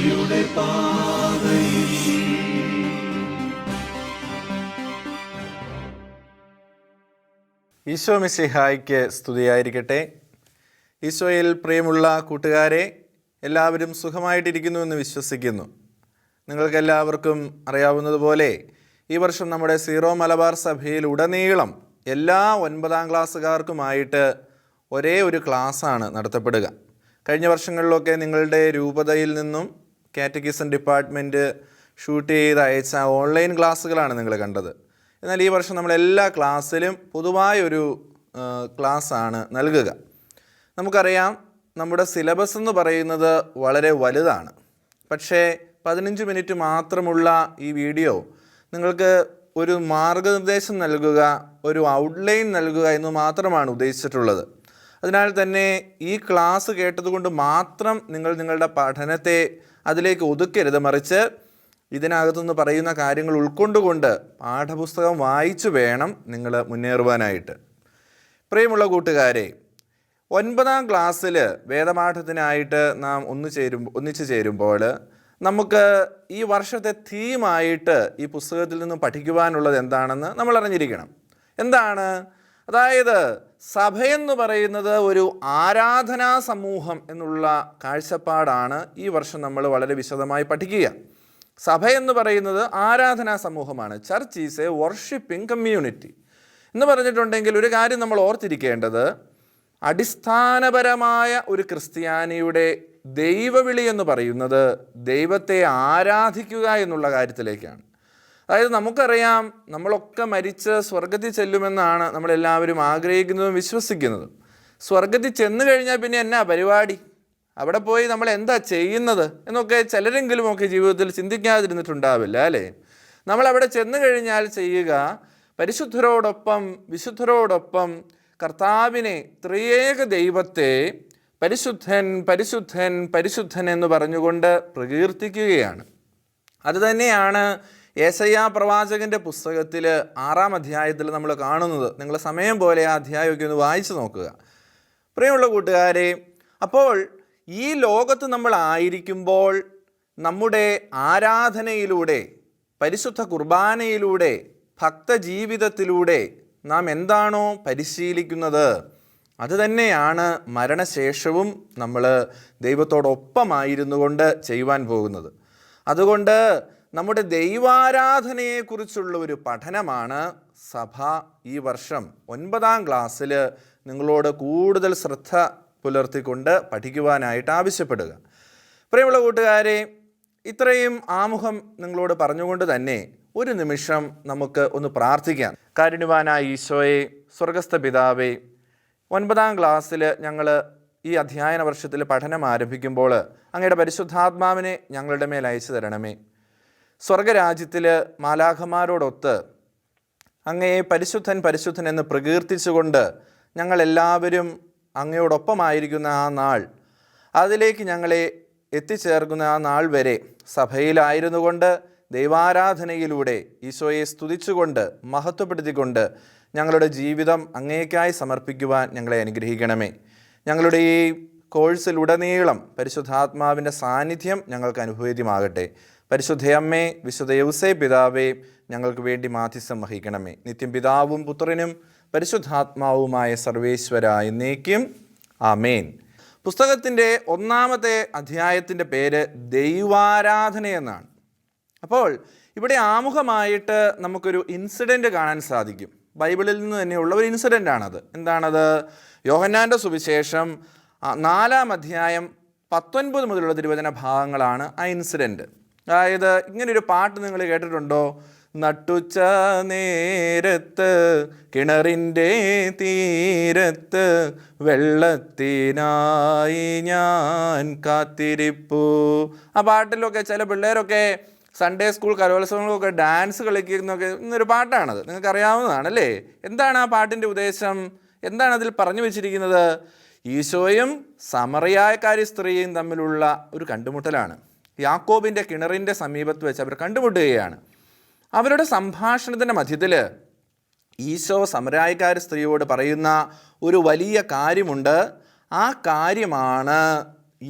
രക്ഷയുടെ പാതയിൽ. ഈശോ മിശിഹായ്ക്ക് സ്തുതിയായിരിക്കട്ടെ. ഈശോയിൽ പ്രിയമുള്ള കൂട്ടുകാരെ, എല്ലാവരും സുഖമായിട്ടിരിക്കുന്നുവെന്ന് വിശ്വസിക്കുന്നു. നിങ്ങൾക്കെല്ലാവർക്കും അറിയാവുന്നതുപോലെ ഈ വർഷം നമ്മുടെ സീറോ മലബാർ സഭയിൽ ഉടനീളം എല്ലാ 9ാം ക്ലാസ്സുകാർക്കുമായിട്ട് ഒരേ ഒരു ക്ലാസ്സാണ് നടത്തപ്പെടുക. കഴിഞ്ഞ വർഷങ്ങളിലൊക്കെ നിങ്ങളുടെ രൂപതയിൽ നിന്നും കാറ്റഗിസം ഡിപ്പാർട്ട്മെൻറ്റ് ഷൂട്ട് ചെയ്ത് അയച്ച ഓൺലൈൻ ക്ലാസ്സുകളാണ് നിങ്ങൾ കണ്ടത്. എന്നാൽ ഈ വർഷം നമ്മൾ എല്ലാ ക്ലാസ്സിലും പൊതുവായൊരു ക്ലാസ്സാണ് നൽകുക. നമുക്കറിയാം, നമ്മുടെ സിലബസ് എന്ന് പറയുന്നത് വളരെ വലുതാണ്. പക്ഷേ 15 മിനിറ്റ് മാത്രമുള്ള ഈ വീഡിയോ നിങ്ങൾക്ക് ഒരു മാർഗനിർദ്ദേശം നൽകുക, ഒരു ഔട്ട്ലൈൻ നൽകുക എന്ന് മാത്രമാണ് ഉദ്ദേശിച്ചിട്ടുള്ളത്. അതിനാൽ തന്നെ ഈ ക്ലാസ് കേട്ടതുകൊണ്ട് മാത്രം നിങ്ങൾ നിങ്ങളുടെ പഠനത്തെ അതിലേക്ക് ഒതുക്കരുത്. മറിച്ച് ഇതിനകത്തുനിന്ന് പറയുന്ന കാര്യങ്ങൾ ഉൾക്കൊണ്ടുകൊണ്ട് പാഠപുസ്തകം വായിച്ചു വേണം നിങ്ങൾ മുന്നേറുവാനായിട്ട്. പ്രിയമുള്ള കൂട്ടുകാരെ, 9ാം ക്ലാസ്സിൽ വേദപാഠത്തിനായിട്ട് നാം ഒന്നിച്ചു ചേരുമ്പോൾ നമുക്ക് ഈ വർഷത്തെ തീമായിട്ട് ഈ പുസ്തകത്തിൽ നിന്നും പഠിക്കുവാനുള്ളത് എന്താണെന്ന് നമ്മൾ അറിഞ്ഞിരിക്കണം. എന്താണ്? അതായത് സഭയെന്ന് പറയുന്നത് ഒരു ആരാധനാ സമൂഹം എന്നുള്ള കാഴ്ചപ്പാടാണ് ഈ വർഷം നമ്മൾ വളരെ വിശദമായി പഠിക്കുക. സഭ എന്ന് പറയുന്നത് ആരാധനാ സമൂഹമാണ്. Church is A worshipping community എന്ന് പറഞ്ഞിട്ടുണ്ടെങ്കിൽ ഒരു കാര്യം നമ്മൾ ഓർത്തിരിക്കേണ്ടത്, അടിസ്ഥാനപരമായ ഒരു ക്രിസ്ത്യാനിയുടെ ദൈവവിളി എന്ന് പറയുന്നത് ദൈവത്തെ ആരാധിക്കുക എന്നുള്ള കാര്യത്തിലേക്കാണ്. അതായത് നമുക്കറിയാം, നമ്മളൊക്കെ മരിച്ച് സ്വർഗത്തിൽ ചെല്ലുമെന്നാണ് നമ്മളെല്ലാവരും ആഗ്രഹിക്കുന്നതും വിശ്വസിക്കുന്നതും. സ്വർഗത്തിൽ ചെന്ന് കഴിഞ്ഞാൽ പിന്നെ എന്നാ പരിപാടി, അവിടെ പോയി നമ്മൾ എന്താ ചെയ്യുന്നത് എന്നൊക്കെ ചിലരെങ്കിലുമൊക്കെ ജീവിതത്തിൽ ചിന്തിക്കാതിരുന്നിട്ടുണ്ടാവില്ല അല്ലേ? നമ്മളവിടെ ചെന്ന് കഴിഞ്ഞാൽ ചെയ്യുക, പരിശുദ്ധരോടൊപ്പം വിശുദ്ധരോടൊപ്പം കർത്താവിനെ, ത്രിയേക ദൈവത്തെ പരിശുദ്ധൻ പരിശുദ്ധൻ പരിശുദ്ധൻ എന്ന് പറഞ്ഞുകൊണ്ട് പ്രകീർത്തിക്കുകയാണ്. അതുതന്നെയാണ് യെശയ്യാ പ്രവാചകൻ്റെ പുസ്തകത്തിൽ 6ാം അധ്യായത്തിൽ നമ്മൾ കാണുന്നത്. നിങ്ങൾ സമയം പോലെ ആ അധ്യായമൊക്കെ ഒന്ന് വായിച്ചു നോക്കുക. പ്രിയമുള്ള കൂട്ടുകാരെ, അപ്പോൾ ഈ ലോകത്ത് നമ്മൾ ആയിരിക്കുമ്പോൾ നമ്മുടെ ആരാധനയിലൂടെ, പരിശുദ്ധ കുർബാനയിലൂടെ, ഭക്തജീവിതത്തിലൂടെ നാം എന്താണോ പരിശീലിക്കുന്നത് അതുതന്നെയാണ് മരണശേഷവും നമ്മൾ ദൈവത്തോടൊപ്പമായിരുന്നു കൊണ്ട് ചെയ്യുവാൻ പോകുന്നത്. അതുകൊണ്ട് നമ്മുടെ ദൈവാരാധനയെക്കുറിച്ചുള്ള ഒരു പഠനമാണ് സഭ ഈ വർഷം 9ാം ക്ലാസ്സിൽ നിങ്ങളോട് കൂടുതൽ ശ്രദ്ധ പുലർത്തിക്കൊണ്ട് പഠിക്കുവാനായിട്ട് ആവശ്യപ്പെടുക. പ്രിയമുള്ള കൂട്ടുകാരെ, ഇത്രയും ആമുഖം നിങ്ങളോട് പറഞ്ഞുകൊണ്ട് തന്നെ ഒരു നിമിഷം നമുക്ക് ഒന്ന് പ്രാർത്ഥിക്കാം. കാരുണ്യവാനായ ഈശോയെ, സ്വർഗസ്ഥ പിതാവേ, 9ാം ക്ലാസ്സിൽ ഞങ്ങൾ ഈ അധ്യയന വർഷത്തിൽ പഠനം ആരംഭിക്കുമ്പോൾ അങ്ങയുടെ പരിശുദ്ധാത്മാവിനെ ഞങ്ങളുടെ മേൽ അയച്ചു തരണമേ. സ്വർഗരാജ്യത്തിൽ മാലാഖമാരോടൊത്ത് അങ്ങയെ പരിശുദ്ധൻ പരിശുദ്ധൻ എന്ന് പ്രകീർത്തിച്ചുകൊണ്ട് ഞങ്ങളെല്ലാവരും അങ്ങയോടൊപ്പമായിരിക്കുന്ന ആ നാൾ, അതിലേക്ക് ഞങ്ങളെ എത്തിച്ചേർക്കുന്ന ആ നാൾ വരെ സഭയിലായിരുന്നു കൊണ്ട് ദൈവാരാധനയിലൂടെ ഈശോയെ സ്തുതിച്ചുകൊണ്ട് മഹത്വപ്പെടുത്തിക്കൊണ്ട് ഞങ്ങളുടെ ജീവിതം അങ്ങേക്കായി സമർപ്പിക്കുവാൻ ഞങ്ങളെ അനുഗ്രഹിക്കണമേ. ഞങ്ങളുടെ ഈ കോഴ്സിലുടനീളം പരിശുദ്ധാത്മാവിൻ്റെ സാന്നിധ്യം ഞങ്ങൾക്ക് അനുഭവേദ്യമാകട്ടെ. പരിശുദ്ധയമ്മേ, വിശുദ്ധ യൗസേ പിതാവേ, ഞങ്ങൾക്ക് വേണ്ടി മാധ്യസ്ഥം വഹിക്കണമേ. നിത്യം പിതാവും പുത്രനും പരിശുദ്ധാത്മാവുമായ സർവേശ്വര എന്നേക്കും ആമേൻ. പുസ്തകത്തിൻ്റെ 1ാമത്തെ അധ്യായത്തിൻ്റെ പേര് ദൈവാരാധന എന്നാണ്. അപ്പോൾ ഇവിടെ ആമുഖമായിട്ട് നമുക്കൊരു ഇൻസിഡൻറ്റ് കാണാൻ സാധിക്കും. ബൈബിളിൽ നിന്ന് തന്നെയുള്ള ഒരു ഇൻസിഡൻ്റാണത്. എന്താണത്? യോഹന്നാൻ്റെ സുവിശേഷം 4ാം അധ്യായം 19 മുതലുള്ള തിരുവചന ഭാഗങ്ങളാണ് ആ ഇൻസിഡൻറ്റ്. അതായത് ഇങ്ങനൊരു പാട്ട് നിങ്ങൾ കേട്ടിട്ടുണ്ടോ? നട്ടുച്ച നേരത്ത് കിണറിൻ്റെ തീരത്ത് വെള്ളത്തിനായി ഞാൻ കാത്തിരിപ്പു. ആ പാട്ടിലൊക്കെ ചില പിള്ളേരൊക്കെ സൺഡേ സ്കൂൾ കലോത്സവങ്ങളൊക്കെ ഡാൻസ് കളിക്കുന്നൊക്കെ ഇന്നൊരു പാട്ടാണത്. നിങ്ങൾക്ക് അറിയാവുന്നതാണല്ലേ? എന്താണ് ആ പാട്ടിൻ്റെ ഉദ്ദേശം? എന്താണ് അതിൽ പറഞ്ഞു വെച്ചിരിക്കുന്നത്? ഈശോയും സമറിയായക്കാരി സ്ത്രീയും തമ്മിലുള്ള ഒരു കണ്ടുമുട്ടലാണ്. യാക്കോബിൻ്റെ കിണറിൻ്റെ സമീപത്ത് വെച്ച് അവർ കണ്ടുമുട്ടുകയാണ്. അവരുടെ സംഭാഷണത്തിൻ്റെ മധ്യത്തിൽ ഈശോ സമറിയായക്കാരി സ്ത്രീയോട് പറയുന്ന ഒരു വലിയ കാര്യമുണ്ട്. ആ കാര്യമാണ്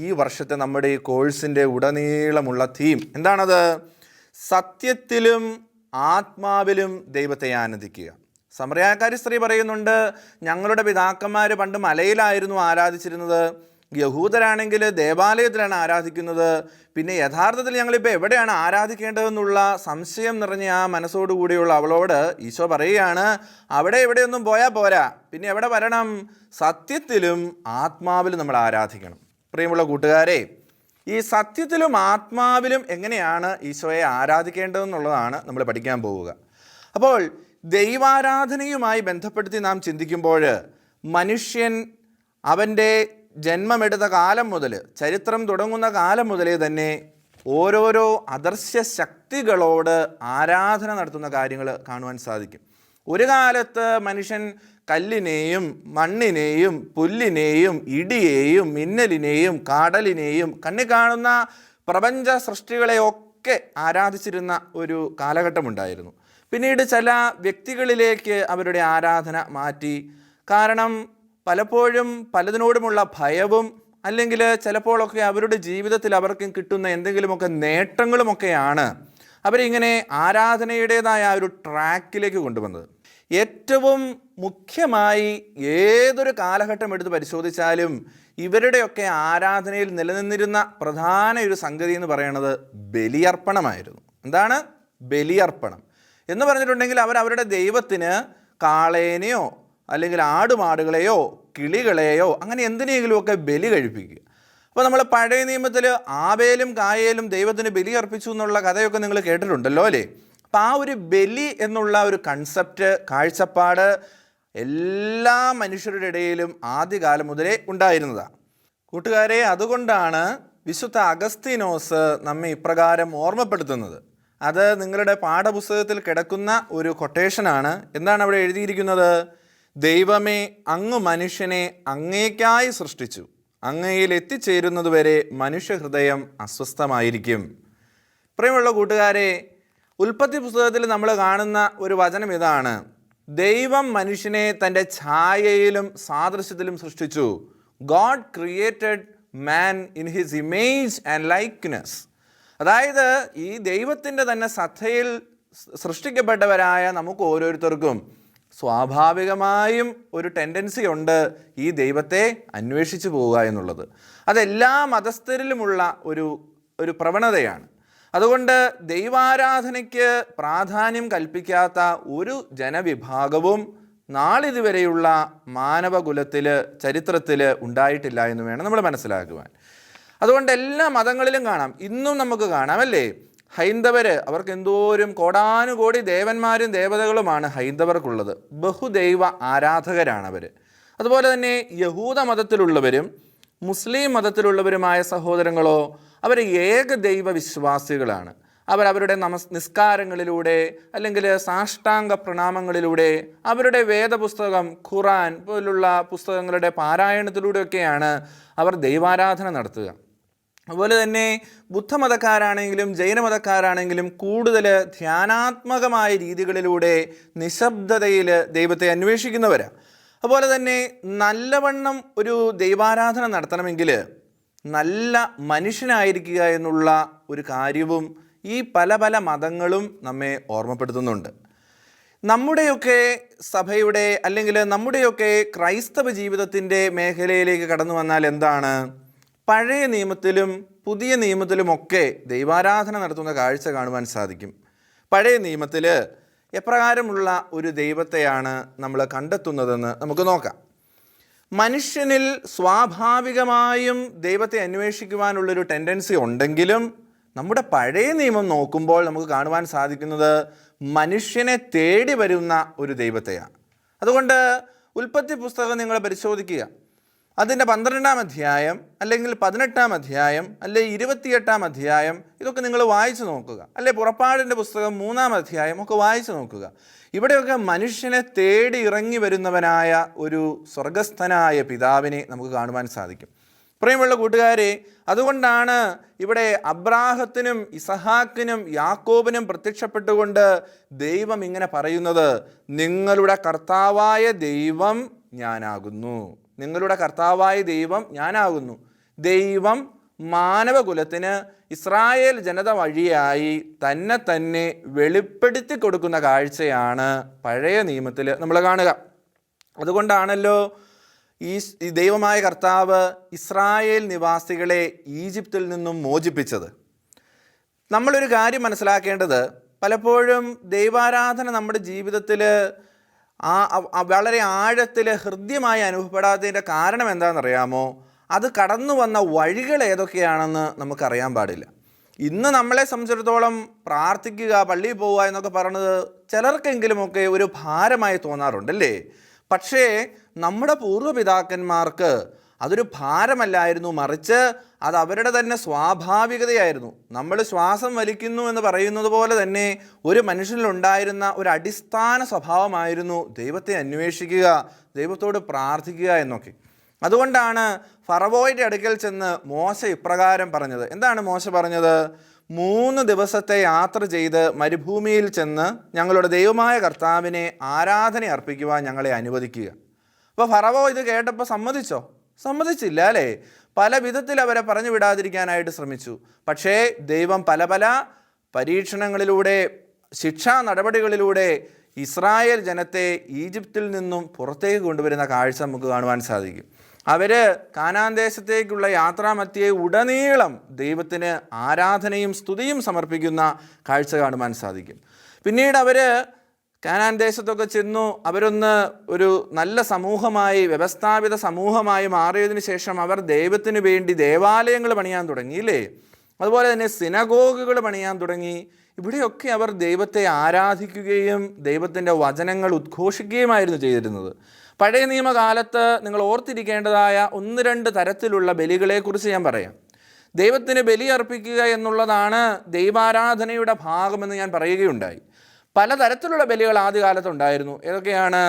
ഈ വർഷത്തെ നമ്മുടെ ഈ കോഴ്സിൻ്റെ ഉടനീളമുള്ള തീം എന്താണത്? സത്യത്തിലും ആത്മാവിലും ദൈവത്തെ ആരാധിക്കുക. സമറിയാക്കാരി സ്ത്രീ പറയുന്നുണ്ട്, ഞങ്ങളുടെ പിതാക്കന്മാർ പണ്ട് മലയിലായിരുന്നു ആരാധിച്ചിരുന്നത്, യഹൂദരാണെങ്കിൽ ദേവാലയത്തിലാണ് ആരാധിക്കുന്നത്, പിന്നെ യഥാർത്ഥത്തിൽ ഞങ്ങളിപ്പോൾ എവിടെയാണ് ആരാധിക്കേണ്ടതെന്നുള്ള സംശയം നിറഞ്ഞ ആ മനസ്സോടുകൂടിയുള്ള അവളോട് ഈശോ പറയുകയാണ്, അവിടെ എവിടെയൊന്നും പോയാൽ പോരാ, പിന്നെ എവിടെ വരണം? സത്യത്തിലും ആത്മാവിലും നമ്മൾ ആരാധിക്കണം. പ്രിയമുള്ള കൂട്ടുകാരെ, ഈ സത്യത്തിലും ആത്മാവിലും എങ്ങനെയാണ് ഈശോയെ ആരാധിക്കേണ്ടതെന്നുള്ളതാണ് നമ്മൾ പഠിക്കാൻ പോവുക. അപ്പോൾ ദൈവാരാധനയുമായി ബന്ധപ്പെടുത്തി നാം ചിന്തിക്കുമ്പോൾ മനുഷ്യൻ അവൻ്റെ ജന്മമെടുത്ത കാലം മുതൽ, ചരിത്രം തുടങ്ങുന്ന കാലം മുതലേ തന്നെ ഓരോരോ അദർശ്യ ശക്തികളോട് ആരാധന നടത്തുന്ന കാര്യങ്ങൾ കാണുവാൻ സാധിക്കും. ഒരു കാലത്ത് മനുഷ്യൻ കല്ലിനെയും മണ്ണിനെയും പുല്ലിനെയും ഇടിയെയും മിന്നലിനെയും കടലിനെയും കണ്ണി കാണുന്ന പ്രപഞ്ച സൃഷ്ടികളെയൊക്കെ ആരാധിച്ചിരുന്ന ഒരു കാലഘട്ടമുണ്ടായിരുന്നു. പിന്നീട് ചില വ്യക്തികളിലേക്ക് അവരുടെ ആരാധന മാറ്റി. കാരണം പലപ്പോഴും പലതിനോടുമുള്ള ഭയവും അല്ലെങ്കിൽ ചിലപ്പോഴൊക്കെ അവരുടെ ജീവിതത്തിൽ അവർക്ക് കിട്ടുന്ന എന്തെങ്കിലുമൊക്കെ നേട്ടങ്ങളുമൊക്കെയാണ് അവരിങ്ങനെ ആരാധനയുടേതായ ഒരു ട്രാക്കിലേക്ക് കൊണ്ടുവന്നത്. ഏറ്റവും മുഖ്യമായി ഏതൊരു കാലഘട്ടം എടുത്ത് പരിശോധിച്ചാലും ഇവരുടെയൊക്കെ ആരാധനയിൽ നിലനിന്നിരുന്ന പ്രധാന ഒരു സംഗതി എന്ന് പറയുന്നത് ബലിയർപ്പണമായിരുന്നു. എന്താണ് ബലിയർപ്പണം എന്ന് പറഞ്ഞിട്ടുണ്ടെങ്കിൽ അവരവരുടെ ദൈവത്തിന് കാളേനെയോ അല്ലെങ്കിൽ ആടുമാടുകളെയോ കിളികളെയോ അങ്ങനെ എന്തിനെങ്കിലുമൊക്കെ ബലി കഴിപ്പിക്കുക. അപ്പോൾ നമ്മൾ പഴയ നിയമത്തിൽ ആബേലും കായേലും ദൈവത്തിന് ബലി അർപ്പിച്ചു എന്നുള്ള കഥയൊക്കെ നിങ്ങൾ കേട്ടിട്ടുണ്ടല്ലോ അല്ലേ? അപ്പം ആ ഒരു ബലി എന്നുള്ള ഒരു കൺസെപ്റ്റ്, കാഴ്ചപ്പാട് എല്ലാ മനുഷ്യരുടെ ഇടയിലും ആദ്യകാലം മുതലേ ഉണ്ടായിരുന്നതാണ്. കൂട്ടുകാരെ, അതുകൊണ്ടാണ് വിശുദ്ധ അഗസ്തീനോസ് നമ്മെ ഇപ്രകാരം ഓർമ്മപ്പെടുത്തുന്നത്. അത് നിങ്ങളുടെ പാഠപുസ്തകത്തിൽ കിടക്കുന്ന ഒരു കൊട്ടേഷനാണ്. എന്താണ് അവിടെ എഴുതിയിരിക്കുന്നത്? ദൈവമേ, അങ്ങ് മനുഷ്യനെ അങ്ങേക്കായി സൃഷ്ടിച്ചു, അങ്ങയിൽ എത്തിച്ചേരുന്നതുവരെ മനുഷ്യഹൃദയം അസ്വസ്ഥമായിരിക്കും. പ്രിയമുള്ള കൂട്ടുകാരെ, ഉൽപ്പത്തി പുസ്തകത്തിൽ നമ്മൾ കാണുന്ന ഒരു വചനം ഇതാണ്: ദൈവം മനുഷ്യനെ തൻ്റെ ഛായയിലും സാദൃശ്യത്തിലും സൃഷ്ടിച്ചു. God created man in his image and likeness. അതായത് ഈ ദൈവത്തിൻ്റെ തന്നെ സത്തയിൽ സൃഷ്ടിക്കപ്പെട്ടവരായ നമുക്ക് ഓരോരുത്തർക്കും സ്വാഭാവികമായും ഒരു ടെൻഡൻസി ഉണ്ട് ഈ ദൈവത്തെ അന്വേഷിച്ചു പോവുക എന്നുള്ളത്. അതെല്ലാ മതസ്ഥരിലുമുള്ള ഒരു പ്രവണതയാണ്. അതുകൊണ്ട് ദൈവാരാധനയ്ക്ക് പ്രാധാന്യം കൽപ്പിക്കാത്ത ഒരു ജനവിഭാഗവും നാളിതുവരെയുള്ള മാനവകുലത്തിൽ ചരിത്രത്തിൽ ഉണ്ടായിട്ടില്ല എന്ന് വേണം നമ്മൾ മനസ്സിലാക്കുവാൻ. അതുകൊണ്ട് എല്ലാ മതങ്ങളിലും കാണാം, ഇന്നും നമുക്ക് കാണാം അല്ലേ? ഹൈന്ദവർ, അവർക്ക് എന്തോരം കോടാനുകോടി ദേവന്മാരും ദേവതകളുമാണ് ഹൈന്ദവർക്കുള്ളത്. ബഹുദൈവ ആരാധകരാണവർ. അതുപോലെ തന്നെ യഹൂദ മതത്തിലുള്ളവരും മുസ്ലിം മതത്തിലുള്ളവരുമായ സഹോദരങ്ങളോ അവർ ഏകദൈവ വിശ്വാസികളാണ്. അവരവരുടെ നിസ്കാരങ്ങളിലൂടെ അല്ലെങ്കിൽ സാഷ്ടാംഗ പ്രണാമങ്ങളിലൂടെ അവരുടെ വേദപുസ്തകം ഖുറാൻ പോലുള്ള പുസ്തകങ്ങളുടെ പാരായണത്തിലൂടെയൊക്കെയാണ് അവർ ദൈവാരാധന നടത്തുക. അതുപോലെ തന്നെ ബുദ്ധമതക്കാരാണെങ്കിലും ജൈനമതക്കാരാണെങ്കിലും കൂടുതൽ ധ്യാനാത്മകമായ രീതികളിലൂടെ നിശബ്ദതയിൽ ദൈവത്തെ അന്വേഷിക്കുന്നവരാണ്. അതുപോലെ തന്നെ നല്ലവണ്ണം ഒരു ദൈവാരാധന നടത്തണമെങ്കിൽ നല്ല മനുഷ്യനായിരിക്കുക എന്നുള്ള ഒരു കാര്യവും ഈ പല പല മതങ്ങളും നമ്മെ ഓർമ്മപ്പെടുത്തുന്നുണ്ട്. നമ്മുടെയൊക്കെ സഭയുടെ അല്ലെങ്കിൽ നമ്മുടെയൊക്കെ ക്രൈസ്തവ ജീവിതത്തിൻ്റെ മേഖലയിലേക്ക് കടന്നു വന്നാൽ എന്താണ്? പഴയ നിയമത്തിലും പുതിയ നിയമത്തിലുമൊക്കെ ദൈവാരാധന നടത്തുന്ന കാഴ്ച കാണുവാൻ സാധിക്കും. പഴയ നിയമത്തിൽ എപ്രകാരമുള്ള ഒരു ദൈവത്തെയാണ് നമ്മൾ കണ്ടെത്തുന്നതെന്ന് നമുക്ക് നോക്കാം. മനുഷ്യനിൽ സ്വാഭാവികമായും ദൈവത്തെ അന്വേഷിക്കുവാനുള്ളൊരു ടെൻഡൻസി ഉണ്ടെങ്കിലും നമ്മുടെ പഴയ നിയമം നോക്കുമ്പോൾ നമുക്ക് കാണുവാൻ സാധിക്കുന്നത് മനുഷ്യനെ തേടി വരുന്ന ഒരു ദൈവത്തെയാണ്. അതുകൊണ്ട് ഉൽപ്പത്തി പുസ്തകം നിങ്ങൾ പരിശോധിക്കുക. അതിൻ്റെ 12-ാം അധ്യായം അല്ലെങ്കിൽ 18-ാം അധ്യായം അല്ലെ 28-ാം അധ്യായം ഇതൊക്കെ നിങ്ങൾ വായിച്ചു നോക്കുക. അല്ലെ പുറപ്പാടിൻ്റെ പുസ്തകം 3-ാം അധ്യായം ഒക്കെ വായിച്ചു നോക്കുക. ഇവിടെയൊക്കെ മനുഷ്യനെ തേടി ഇറങ്ങി വരുന്നവനായ ഒരു സ്വർഗസ്ഥനായ പിതാവിനെ നമുക്ക് കാണുവാൻ സാധിക്കും. പ്രിയമുള്ള കൂട്ടുകാരെ, അതുകൊണ്ടാണ് ഇവിടെ അബ്രാഹത്തിനും ഇസഹാക്കിനും യാക്കോബിനും പ്രത്യക്ഷപ്പെട്ടുകൊണ്ട് ദൈവം ഇങ്ങനെ പറയുന്നത്: നിങ്ങളുടെ കർത്താവായ ദൈവം ഞാനാകുന്നു. നിങ്ങളുടെ കർത്താവായ ദൈവം ഞാനാകുന്നു. ദൈവം മാനവകുലത്തിന് ഇസ്രായേൽ ജനത വഴിയായി തന്നെ വെളിപ്പെടുത്തി കൊടുക്കുന്ന കാഴ്ചയാണ് പഴയ നിയമത്തിൽ നമ്മൾ കാണുക. അതുകൊണ്ടാണല്ലോ ഈ ദൈവമായ കർത്താവ് ഇസ്രായേൽ നിവാസികളെ ഈജിപ്തിൽ നിന്നും മോചിപ്പിച്ചത്. നമ്മളൊരു കാര്യം മനസ്സിലാക്കേണ്ടത്, പലപ്പോഴും ദൈവാരാധന നമ്മുടെ ജീവിതത്തിൽ വളരെ ആഴത്തിൽ ഹൃദ്യമായി അനുഭവപ്പെടാത്തതിൻ്റെ കാരണം എന്താണെന്നറിയാമോ? അത് കടന്നു വന്ന വഴികൾ ഏതൊക്കെയാണെന്ന് നമുക്കറിയാൻ പാടില്ല. ഇന്ന് നമ്മളെ സംബന്ധിച്ചിടത്തോളം പ്രാർത്ഥിക്കുക, പള്ളിയിൽ പോവുക എന്നൊക്കെ പറയുന്നത് ചിലർക്കെങ്കിലുമൊക്കെ ഒരു ഭാരമായി തോന്നാറുണ്ടല്ലേ? പക്ഷേ നമ്മുടെ പൂർവ്വപിതാക്കന്മാർക്ക് അതൊരു ഭാരമല്ലായിരുന്നു, മറിച്ച് അത് അവരുടെ തന്നെ സ്വാഭാവികതയായിരുന്നു. നമ്മൾ ശ്വാസം വലിക്കുന്നു എന്ന് പറയുന്നത് പോലെ തന്നെ ഒരു മനുഷ്യനിലുണ്ടായിരുന്ന ഒരു അടിസ്ഥാന സ്വഭാവമായിരുന്നു ദൈവത്തെ അന്വേഷിക്കുക, ദൈവത്തോട് പ്രാർത്ഥിക്കുക എന്നൊക്കെ. അതുകൊണ്ടാണ് ഫറവോയുടെ അടുക്കൽ ചെന്ന് മോശ ഇപ്രകാരം പറഞ്ഞത്. എന്താണ് മോശ പറഞ്ഞത്? 3 ദിവസത്തെ യാത്ര ചെയ്ത് മരുഭൂമിയിൽ ചെന്ന് ഞങ്ങളുടെ ദൈവമായ കർത്താവിനെ ആരാധന അർപ്പിക്കുവാൻ ഞങ്ങളെ അനുവദിക്കുക. അപ്പോൾ ഫറവോ ഇത് കേട്ടപ്പോൾ സമ്മതിച്ചോ? സമ്മതിച്ചില്ല അല്ലേ? പല വിധത്തിൽ അവരെ പറഞ്ഞു വിടാതിരിക്കാനായിട്ട് ശ്രമിച്ചു. പക്ഷേ ദൈവം പല പല പരീക്ഷണങ്ങളിലൂടെ, ശിക്ഷാ നടപടികളിലൂടെ ഇസ്രായേൽ ജനത്തെ ഈജിപ്തിൽ നിന്നും പുറത്തേക്ക് കൊണ്ടുവരുന്ന കാഴ്ച നമുക്ക് കാണുവാൻ സാധിക്കും. അവർ കാനാൻ ദേശത്തേക്കുള്ള യാത്രാമധ്യേ ഉടനീളം ദൈവത്തിന് ആരാധനയും സ്തുതിയും സമർപ്പിക്കുന്ന കാഴ്ച കാണുവാൻ സാധിക്കും. പിന്നീട് അവർ കാനാൻ ദേശത്തൊക്കെ ചെന്നു, ഒരു നല്ല സമൂഹമായി, വ്യവസ്ഥാപിത സമൂഹമായി മാറിയതിന് ശേഷം അവർ ദൈവത്തിന് വേണ്ടി ദേവാലയങ്ങൾ പണിയാൻ തുടങ്ങിയില്ലേ? അതുപോലെ തന്നെ സിനഗോഗുകൾ പണിയാൻ തുടങ്ങി. ഇവിടെയൊക്കെ അവർ ദൈവത്തെ ആരാധിക്കുകയും ദൈവത്തിൻ്റെ വചനങ്ങൾ ഉദ്ഘോഷിക്കുകയുമായിരുന്നു ചെയ്തിരുന്നത്. പഴയ നിയമകാലത്ത് നിങ്ങൾ ഓർത്തിരിക്കേണ്ടതായ 1-2 തരത്തിലുള്ള ബലികളെക്കുറിച്ച് ഞാൻ പറയാം. ദൈവത്തിന് ബലി അർപ്പിക്കുക എന്നുള്ളതാണ് ദൈവാരാധനയുടെ ഭാഗമെന്ന് ഞാൻ പറയുകയുണ്ടായി. പലതരത്തിലുള്ള ബലികൾ ആദ്യകാലത്ത് ഉണ്ടായിരുന്നു. ഏതൊക്കെയാണ്?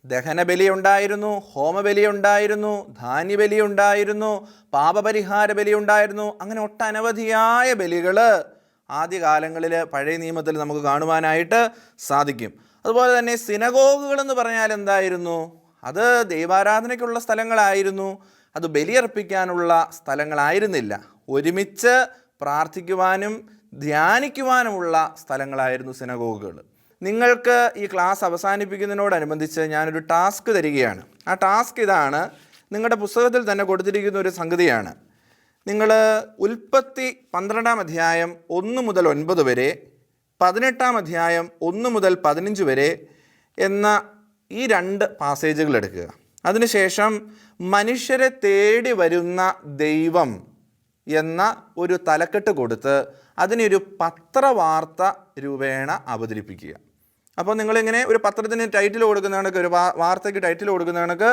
ദഹനബലി ഉണ്ടായിരുന്നു, ഹോമബലി ഉണ്ടായിരുന്നു, ധാന്യബലി ഉണ്ടായിരുന്നു, പാപപരിഹാര ബലി ഉണ്ടായിരുന്നു. അങ്ങനെ ഒട്ടനവധിയായ ബലികൾ ആദ്യകാലങ്ങളിൽ പഴയ നിയമത്തിൽ നമുക്ക് കാണുവാനായിട്ട് സാധിക്കും. അതുപോലെ തന്നെ സിനഗോഗുകൾ എന്ന് പറഞ്ഞാൽ എന്തായിരുന്നു? അത് ദൈവാരാധനയ്ക്കുള്ള സ്ഥലങ്ങളായിരുന്നു, അത് ബലിയർപ്പിക്കാനുള്ള സ്ഥലങ്ങളായിരുന്നില്ല. ഒരുമിച്ച് പ്രാർത്ഥിക്കുവാനും ധ്യാനിക്കുവാനുമുള്ള സ്ഥലങ്ങളായിരുന്നു സിനഗോഗുകൾ. നിങ്ങൾക്ക് ഈ ക്ലാസ് അവസാനിപ്പിക്കുന്നതിനോടനുബന്ധിച്ച് ഞാനൊരു ടാസ്ക് തരികയാണ്. ആ ടാസ്ക് ഇതാണ്. നിങ്ങളുടെ പുസ്തകത്തിൽ തന്നെ കൊടുത്തിരിക്കുന്ന ഒരു സംഗതിയാണ്. നിങ്ങൾ ഉൽപ്പത്തി 12-ാം അധ്യായം 1 മുതൽ 9 വരെ, 18-ാം അധ്യായം 1 മുതൽ 15 വരെ എന്ന ഈ 2 പാസേജുകൾ എടുക്കുക. അതിനുശേഷം മനുഷ്യരെ തേടി വരുന്ന ദൈവം എന്ന ഒരു തലക്കെട്ട് കൊടുത്ത് അതിനൊരു പത്രവാർത്ത രൂപേണ അവതരിപ്പിക്കുക. അപ്പോൾ നിങ്ങളിങ്ങനെ ഒരു പത്രത്തിന് ടൈറ്റിൽ കൊടുക്കുന്ന കണക്ക്, ഒരു വാർത്തയ്ക്ക് ടൈറ്റിൽ കൊടുക്കുന്ന കണക്ക്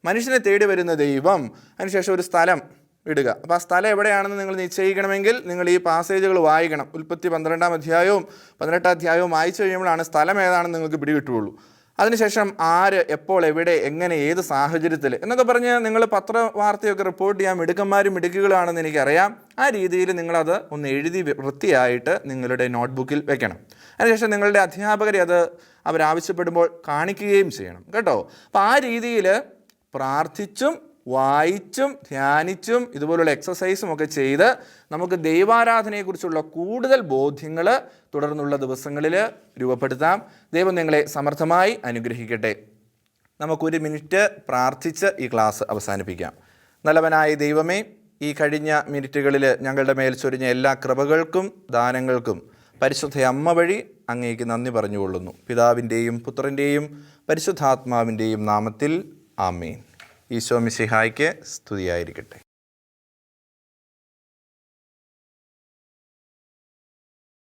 മനുഷ്യനെ തേടി വരുന്ന ദൈവം, അതിനുശേഷം ഒരു സ്ഥലം ഇടുക. അപ്പോൾ ആ സ്ഥലം എവിടെയാണെന്ന് നിങ്ങൾ നിശ്ചയിക്കണമെങ്കിൽ നിങ്ങൾ ഈ പാസേജുകൾ വായിക്കണം. ഉൽപ്പത്തി 12-ാം അധ്യായവും 18-ാം അധ്യായവും വായിച്ചു കഴിയുമ്പോഴാണ് സ്ഥലം ഏതാണെന്ന് നിങ്ങൾക്ക് പിടികിട്ടുകയുള്ളൂ. അതിനുശേഷം ആര്, എപ്പോൾ, എവിടെ, എങ്ങനെ, ഏത് സാഹചര്യത്തിൽ എന്നൊക്കെ പറഞ്ഞ് നിങ്ങൾ പത്രവാർത്തയൊക്കെ റിപ്പോർട്ട് ചെയ്യാൻ മിടുക്കന്മാരും മിടുക്കുകളാണെന്ന് എനിക്കറിയാം. ആ രീതിയിൽ നിങ്ങളത് ഒന്ന് എഴുതി വൃത്തിയായിട്ട് നിങ്ങളുടെ നോട്ട്ബുക്കിൽ വെക്കണം. അതിനുശേഷം നിങ്ങളുടെ അധ്യാപകരെ അത് അവരാവശ്യപ്പെടുമ്പോൾ കാണിക്കുകയും ചെയ്യണം കേട്ടോ. അപ്പോൾ ആ രീതിയിൽ പ്രാർത്ഥിച്ചും വായിച്ചും ധ്യാനിച്ചും ഇതുപോലുള്ള എക്സസൈസും ഒക്കെ ചെയ്ത് നമുക്ക് ദൈവാരാധനയെക്കുറിച്ചുള്ള കൂടുതൽ ബോധ്യങ്ങൾ തുടർന്നുള്ള ദിവസങ്ങളിൽ രൂപപ്പെടുത്താം. ദൈവം നിങ്ങളെ സമർത്ഥമായി അനുഗ്രഹിക്കട്ടെ. നമുക്കൊരു മിനിറ്റ് പ്രാർത്ഥിച്ച് ഈ ക്ലാസ് അവസാനിപ്പിക്കാം. നല്ലവനായ ദൈവമേ, ഈ കഴിഞ്ഞ മിനിറ്റുകളിൽ ഞങ്ങളുടെ മേൽ ചൊരിഞ്ഞ എല്ലാ കൃപകൾക്കും ദാനങ്ങൾക്കും പരിശുദ്ധ അമ്മ വഴി അങ്ങേക്ക് നന്ദി പറഞ്ഞുകൊള്ളുന്നു. പിതാവിൻ്റെയും പുത്രൻ്റെയും പരിശുദ്ധാത്മാവിൻ്റെയും നാമത്തിൽ ആമേൻ. ഈശോ മിശിഹായ്ക്ക് സ്തുതിയായിരിക്കട്ടെ.